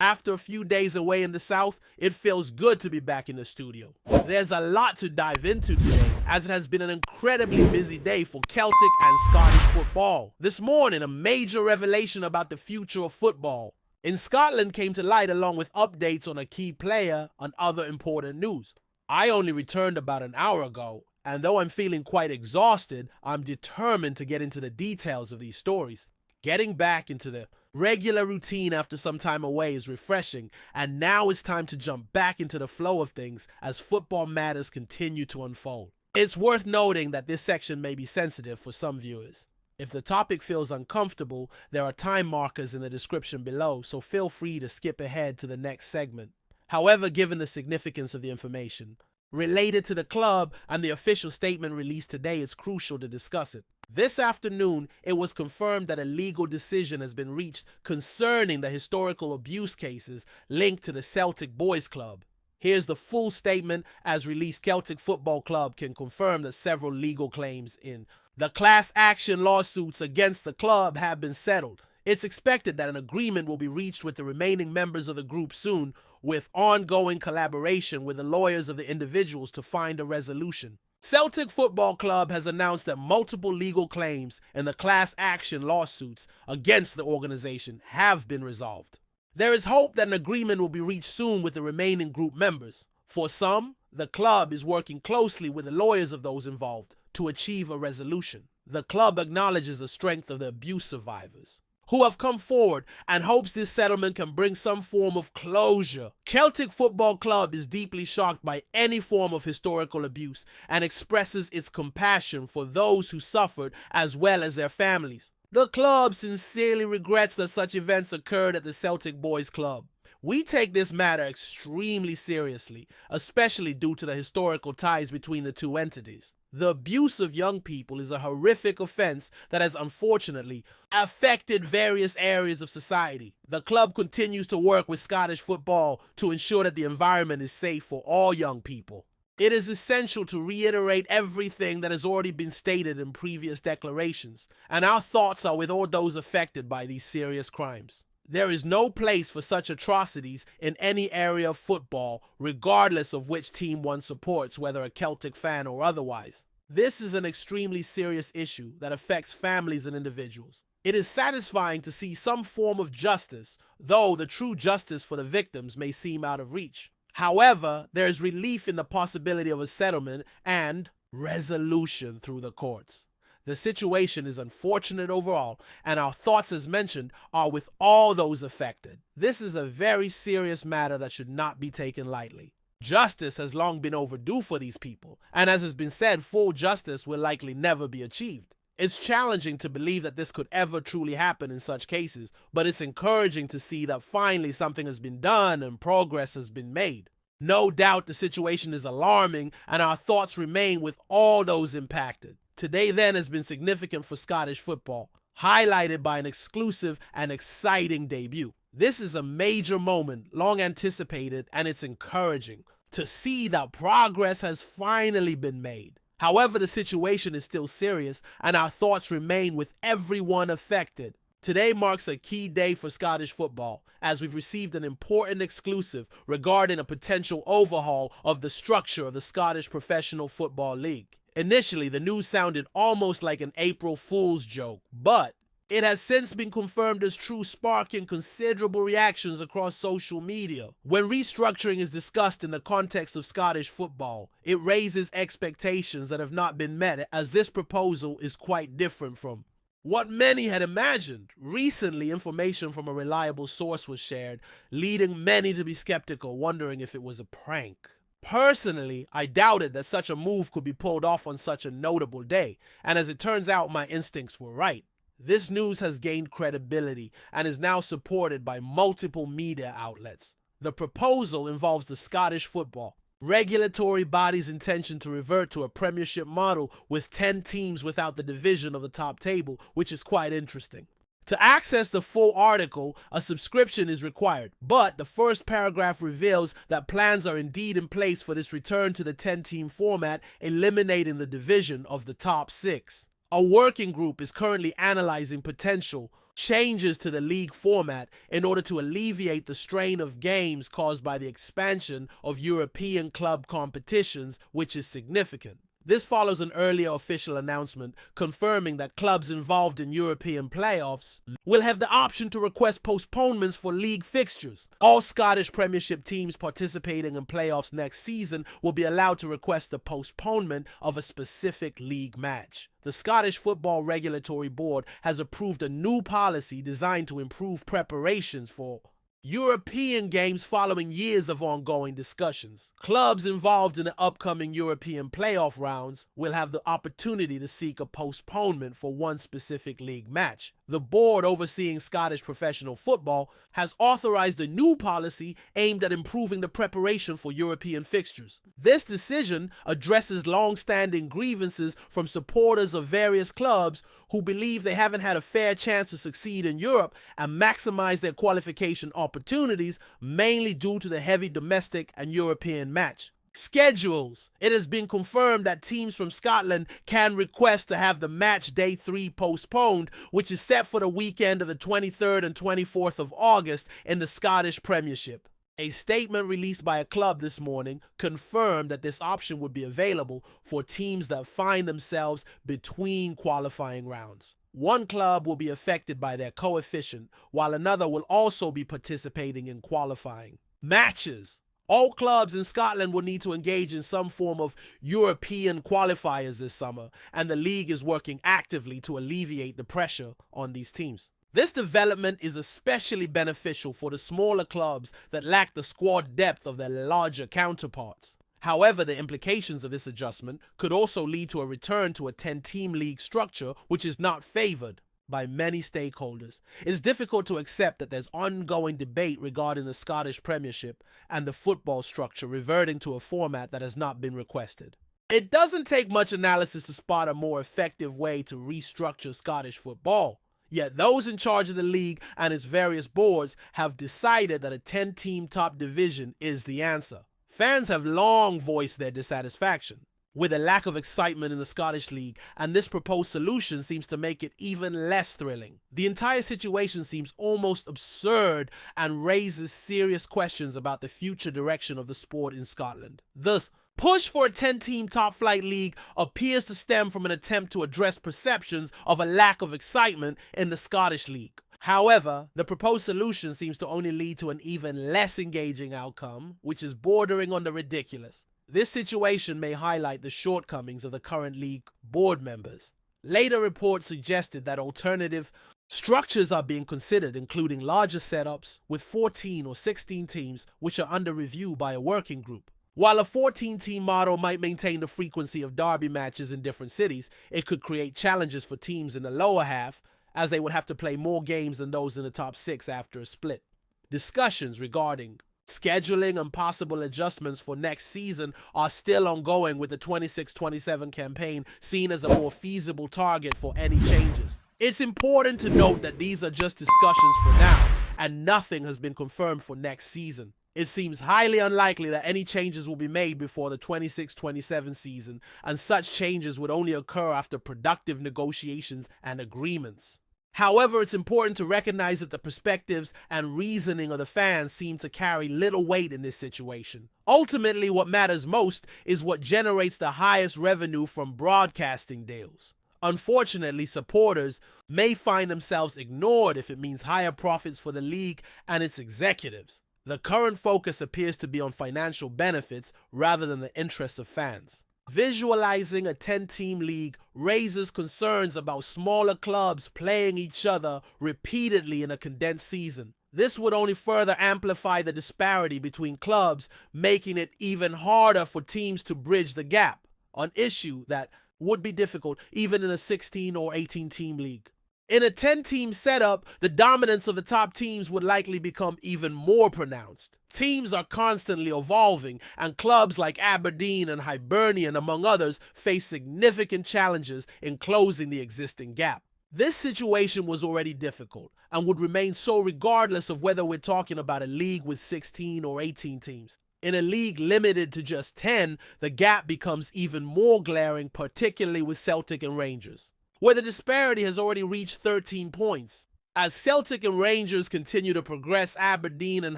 After a few days away in the South, it feels good to be back in the studio. There's a lot to dive into today, as it has been an incredibly busy day for Celtic and Scottish football. This morning, a major revelation about the future of football in Scotland came to light, along with updates on a key player and other important news. I only returned about an hour ago, and though I'm feeling quite exhausted, I'm determined to get into the details of these stories. Getting back into the regular routine after some time away is refreshing, and now it's time to jump back into the flow of things as football matters continue to unfold. It's worth noting that this section may be sensitive for some viewers. If the topic feels uncomfortable, there are time markers in the description below, so feel free to skip ahead to the next segment. However, given the significance of the information related to the club and the official statement released today, it's crucial to discuss it. This afternoon, it was confirmed that a legal decision has been reached concerning the historical abuse cases linked to the Celtic Boys Club. Here's the full statement as released. Celtic Football Club can confirm that several legal claims in the class action lawsuits against the club have been settled. It's expected that an agreement will be reached with the remaining members of the group soon, with ongoing collaboration with the lawyers of the individuals to find a resolution. Celtic Football Club has announced that multiple legal claims in the class action lawsuits against the organization have been resolved. There is hope that an agreement will be reached soon with the remaining group members. For some, the club is working closely with the lawyers of those involved to achieve a resolution. The club acknowledges the strength of the abuse survivors who have come forward and hopes this settlement can bring some form of closure. Celtic Football Club is deeply shocked by any form of historical abuse and expresses its compassion for those who suffered as well as their families. The club sincerely regrets that such events occurred at the Celtic Boys Club. We take this matter extremely seriously, especially due to the historical ties between the two entities. The abuse of young people is a horrific offense that has unfortunately affected various areas of society. The club continues to work with Scottish football to ensure that the environment is safe for all young people. It is essential to reiterate everything that has already been stated in previous declarations, and our thoughts are with all those affected by these serious crimes. There is no place for such atrocities in any area of football, regardless of which team one supports, whether a Celtic fan or otherwise. This is an extremely serious issue that affects families and individuals. It is satisfying to see some form of justice, though the true justice for the victims may seem out of reach. However, there is relief in the possibility of a settlement and resolution through the courts. The situation is unfortunate overall, and our thoughts, as mentioned, are with all those affected. This is a very serious matter that should not be taken lightly. Justice has long been overdue for these people, and as has been said, full justice will likely never be achieved. It's challenging to believe that this could ever truly happen in such cases, but it's encouraging to see that finally something has been done and progress has been made. No doubt the situation is alarming, and our thoughts remain with all those impacted. Today then has been significant for Scottish football, highlighted by an exclusive and exciting debut. This is a major moment, long anticipated, and it's encouraging to see that progress has finally been made. However, the situation is still serious, and our thoughts remain with everyone affected. Today marks a key day for Scottish football, as we've received an important exclusive regarding a potential overhaul of the structure of the Scottish Professional Football League. Initially, the news sounded almost like an April Fool's joke, but it has since been confirmed as true, sparking considerable reactions across social media. When restructuring is discussed in the context of Scottish football, it raises expectations that have not been met, as this proposal is quite different from what many had imagined. Recently, information from a reliable source was shared, leading many to be skeptical, wondering if it was a prank. Personally, I doubted that such a move could be pulled off on such a notable day, and as it turns out, my instincts were right. This news has gained credibility and is now supported by multiple media outlets. The proposal involves the Scottish football regulatory body's intention to revert to a premiership model with 10 teams without the division of the top table, which is quite interesting. To access the full article, a subscription is required, but the first paragraph reveals that plans are indeed in place for this return to the 10-team format, eliminating the division of the top 6. A working group is currently analyzing potential changes to the league format in order to alleviate the strain of games caused by the expansion of European club competitions, which is significant. This follows an earlier official announcement confirming that clubs involved in European playoffs will have the option to request postponements for league fixtures. All Scottish Premiership teams participating in playoffs next season will be allowed to request the postponement of a specific league match. The Scottish Football Regulatory Board has approved a new policy designed to improve preparations for European games following years of ongoing discussions. Clubs involved in the upcoming European playoff rounds will have the opportunity to seek a postponement for one specific league match. The board overseeing Scottish professional football has authorized a new policy aimed at improving the preparation for European fixtures. This decision addresses long-standing grievances from supporters of various clubs who believe they haven't had a fair chance to succeed in Europe and maximize their qualification opportunities, mainly due to the heavy domestic and European match. Schedules. It has been confirmed that teams from Scotland can request to have the match day 3 postponed, which is set for the weekend of the 23rd and 24th of August in the Scottish Premiership. A statement released by a club this morning confirmed that this option would be available for teams that find themselves between qualifying rounds. One club will be affected by their coefficient, while another will also be participating in qualifying. Matches. All clubs in Scotland will need to engage in some form of European qualifiers this summer, and the league is working actively to alleviate the pressure on these teams. This development is especially beneficial for the smaller clubs that lack the squad depth of their larger counterparts. However, the implications of this adjustment could also lead to a return to a 10-team league structure, which is not favored by many stakeholders. It's difficult to accept that there's ongoing debate regarding the Scottish Premiership and the football structure reverting to a format that has not been requested. It doesn't take much analysis to spot a more effective way to restructure Scottish football. Yet those in charge of the league and its various boards have decided that a 10-team top division is the answer. Fans have long voiced their dissatisfaction with a lack of excitement in the Scottish League, and this proposed solution seems to make it even less thrilling. The entire situation seems almost absurd and raises serious questions about the future direction of the sport in Scotland. Thus, push for a 10-team top-flight league appears to stem from an attempt to address perceptions of a lack of excitement in the Scottish League. However, the proposed solution seems to only lead to an even less engaging outcome, which is bordering on the ridiculous. This situation may highlight the shortcomings of the current league board members. Later reports suggested that alternative structures are being considered, including larger setups with 14 or 16 teams, which are under review by a working group. While a 14-team model might maintain the frequency of derby matches in different cities, it could create challenges for teams in the lower half, as they would have to play more games than those in the top 6 after a split. Discussions regarding scheduling and possible adjustments for next season are still ongoing, with the 26-27 campaign seen as a more feasible target for any changes. It's important to note that these are just discussions for now, and nothing has been confirmed for next season. It seems highly unlikely that any changes will be made before the 26-27 season, and such changes would only occur after productive negotiations and agreements. However, it's important to recognize that the perspectives and reasoning of the fans seem to carry little weight in this situation. Ultimately, what matters most is what generates the highest revenue from broadcasting deals. Unfortunately, supporters may find themselves ignored if it means higher profits for the league and its executives. The current focus appears to be on financial benefits rather than the interests of fans. Visualizing a 10-team league raises concerns about smaller clubs playing each other repeatedly in a condensed season. This would only further amplify the disparity between clubs, making it even harder for teams to bridge the gap, an issue that would be difficult even in a 16 or 18-team league. In a 10-team setup, the dominance of the top teams would likely become even more pronounced. Teams are constantly evolving, and clubs like Aberdeen and Hibernian, among others, face significant challenges in closing the existing gap. This situation was already difficult and would remain so regardless of whether we're talking about a league with 16 or 18 teams. In a league limited to just 10, the gap becomes even more glaring, particularly with Celtic and Rangers, where the disparity has already reached 13 points. As Celtic and Rangers continue to progress, Aberdeen and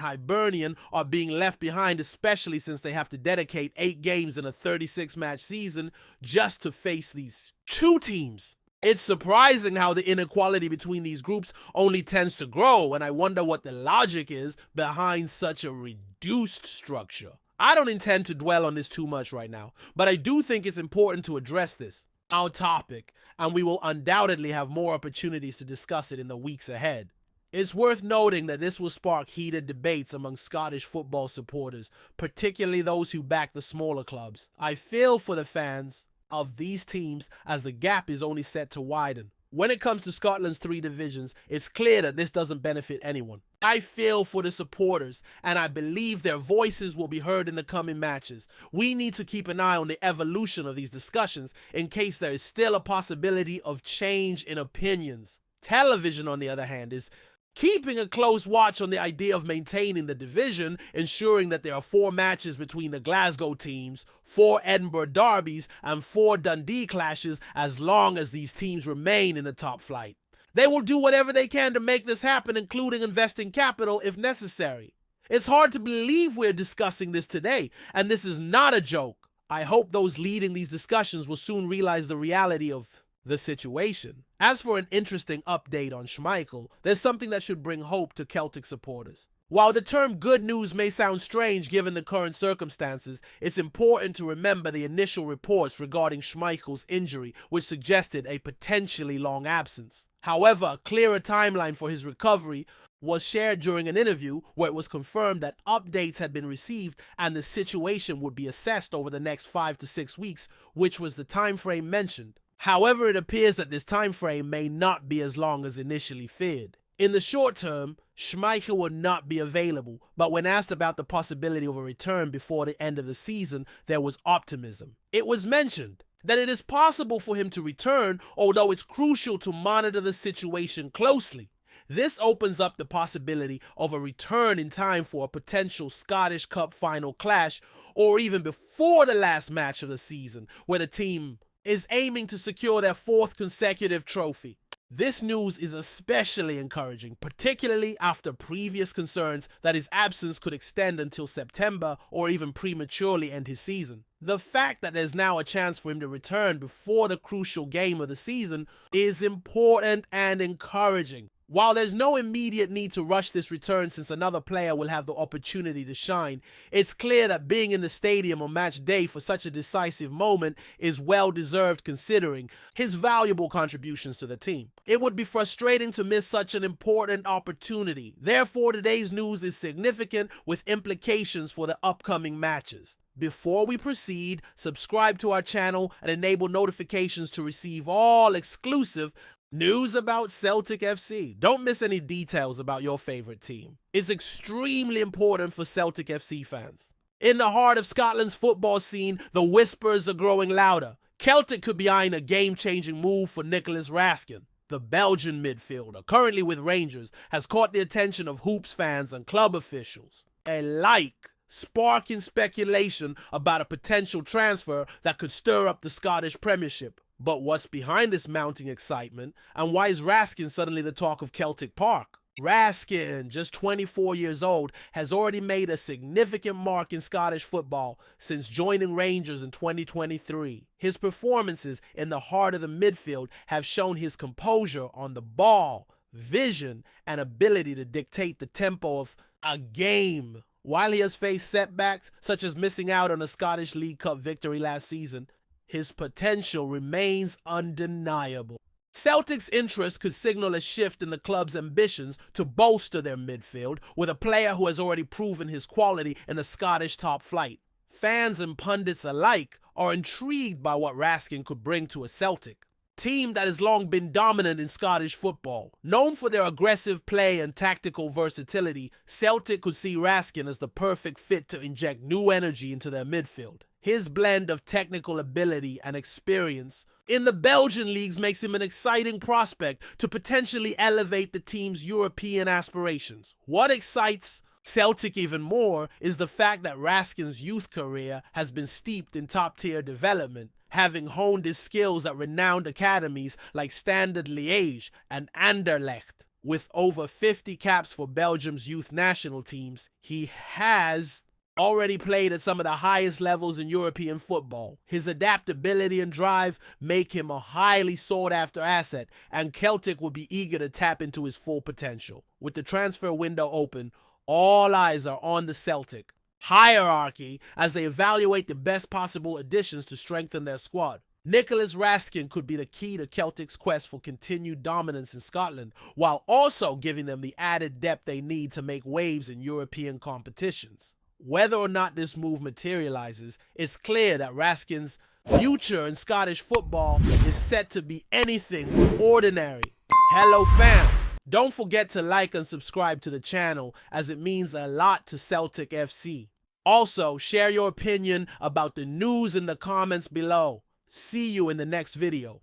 Hibernian are being left behind, especially since they have to dedicate 8 games in a 36-match season just to face these two teams. It's surprising how the inequality between these groups only tends to grow, and I wonder what the logic is behind such a reduced structure. I don't intend to dwell on this too much right now, but I do think it's important to address this, our topic, and we will undoubtedly have more opportunities to discuss it in the weeks ahead. It's worth noting that this will spark heated debates among Scottish football supporters, particularly those who back the smaller clubs. I feel for the fans of these teams as the gap is only set to widen. When it comes to Scotland's 3 divisions, it's clear that this doesn't benefit anyone. I feel for the supporters, and I believe their voices will be heard in the coming matches. We need to keep an eye on the evolution of these discussions in case there is still a possibility of change in opinions. Television, on the other hand, is keeping a close watch on the idea of maintaining the division, ensuring that there are 4 matches between the Glasgow teams, 4 Edinburgh derbies, and 4 Dundee clashes as long as these teams remain in the top flight. They will do whatever they can to make this happen, including investing capital if necessary. It's hard to believe we're discussing this today, and this is not a joke. I hope those leading these discussions will soon realize the reality of the situation. As for an interesting update on Schmeichel, there's something that should bring hope to Celtic supporters. While the term good news may sound strange given the current circumstances, it's important to remember the initial reports regarding Schmeichel's injury, which suggested a potentially long absence. However, a clearer timeline for his recovery was shared during an interview where it was confirmed that updates had been received and the situation would be assessed over the next 5 to 6 weeks, which was the time frame mentioned. However, it appears that this time frame may not be as long as initially feared. In the short term, Schmeichel will not be available, but when asked about the possibility of a return before the end of the season, there was optimism. It was mentioned that it is possible for him to return, although it's crucial to monitor the situation closely. This opens up the possibility of a return in time for a potential Scottish Cup final clash, or even before the last match of the season, where the team is aiming to secure their 4th consecutive trophy. This news is especially encouraging, particularly after previous concerns that his absence could extend until September or even prematurely end his season. The fact that there's now a chance for him to return before the crucial game of the season is important and encouraging. While there's no immediate need to rush this return since another player will have the opportunity to shine, it's clear that being in the stadium on match day for such a decisive moment is well deserved considering his valuable contributions to the team. It would be frustrating to miss such an important opportunity. Therefore, today's news is significant with implications for the upcoming matches. Before we proceed, subscribe to our channel and enable notifications to receive all exclusive news about Celtic FC. Don't miss any details about your favorite team. It's extremely important for Celtic FC fans. In the heart of Scotland's football scene, the whispers are growing louder. Celtic could be eyeing a game-changing move for Nicolas Raskin. The Belgian midfielder, currently with Rangers, has caught the attention of Hoops fans and club officials alike, sparking speculation about a potential transfer that could stir up the Scottish Premiership. But what's behind this mounting excitement, and why is Raskin suddenly the talk of Celtic Park? Raskin, just 24 years old, has already made a significant mark in Scottish football since joining Rangers in 2023. His performances in the heart of the midfield have shown his composure on the ball, vision, and ability to dictate the tempo of a game. While he has faced setbacks, such as missing out on a Scottish League Cup victory last season, his potential remains undeniable. Celtic's interest could signal a shift in the club's ambitions to bolster their midfield with a player who has already proven his quality in the Scottish top flight. Fans and pundits alike are intrigued by what Raskin could bring to a Celtic team that has long been dominant in Scottish football. Known for their aggressive play and tactical versatility, Celtic could see Raskin as the perfect fit to inject new energy into their midfield. His blend of technical ability and experience in the Belgian leagues makes him an exciting prospect to potentially elevate the team's European aspirations. What excites Celtic even more is the fact that Raskin's youth career has been steeped in top-tier development, having honed his skills at renowned academies like Standard Liège and Anderlecht. With over 50 caps for Belgium's youth national teams, he has already played at some of the highest levels in European football. His adaptability and drive make him a highly sought-after asset, and Celtic will be eager to tap into his full potential. With the transfer window open, all eyes are on the Celtic hierarchy as they evaluate the best possible additions to strengthen their squad. Nicholas Raskin could be the key to Celtic's quest for continued dominance in Scotland, while also giving them the added depth they need to make waves in European competitions. Whether or not this move materializes, it's clear that Raskin's future in Scottish football is set to be anything but ordinary. Hello fam! Don't forget to like and subscribe to the channel, as it means a lot to Celtic FC. Also, share your opinion about the news in the comments below. See you in the next video.